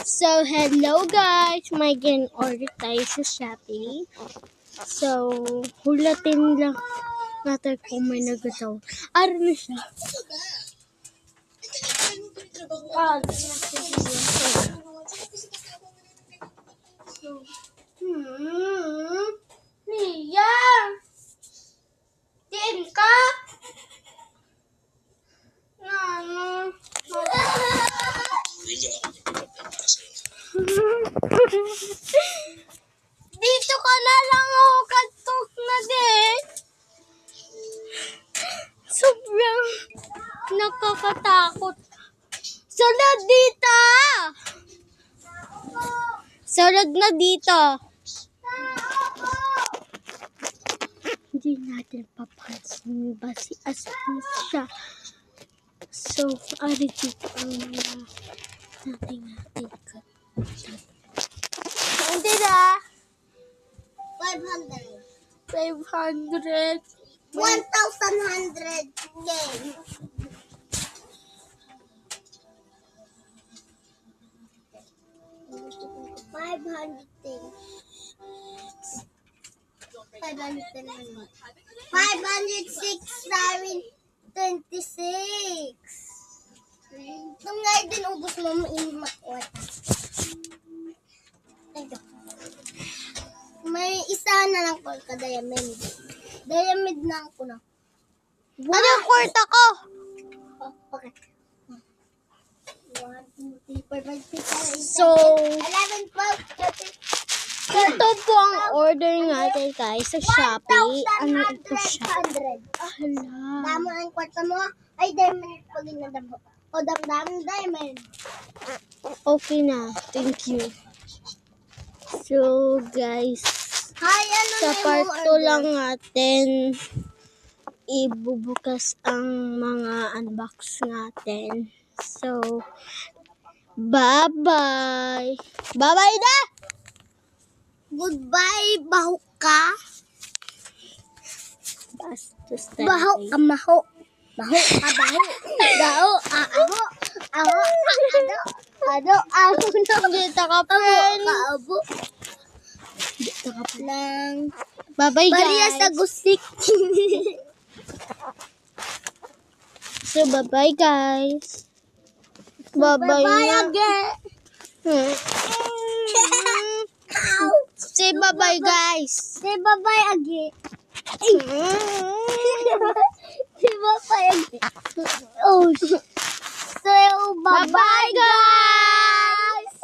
So, hello guys! May order tayo sa Shopee. So, hulatin lang natin kung may nagataw. Ano na siya? Lia! Diin ka? Ano? Dito ka na lang ako katok na din. Sobrang nakakatakot. Sunod dito! Sunod na dito. Hindi natin papansin ba si Asmin siya. So, ari dito ang mga natin. Hindi na. 500. 500. 1,100 yen. $500 things. 506,26. Nung nga din ubos mo makwat. May isa na lang ko ka diamond. Diamond na ako na. Ano yung kwarta ko? Oh, okay. 1, 2, 3, 4, 5, 6, 7, 8, 9, So, 11, 12, 13. ito po ang order natin guys sa Shopee. Ano ito siya? 1,100. Hala. Damo ang kwarta mo. Ay, diamond pag inadamo. O, damdam diamond. Okay na. Thank you. So guys, Hi, ano sa na yung part 2 order? lang natin ibubukas ang mga unbox natin. So, bye-bye. Bye-bye na! Goodbye, baho ka. Bastos Baho ka, maho. Baho ka, baho. Baho, aho. Aho, ado, aho, no. Dito ka, Abo, friend. kaabo. Dito ka, friend. Lang. Bye-bye, Bariya guys. sa gusik. So, bye-bye, guys. Bye-bye Bye-bye na. again. Ow. Say bye-bye, guys. Say bye-bye again. Say bye-bye again. Oh, shit. So, bye-bye, Bye-bye, guys.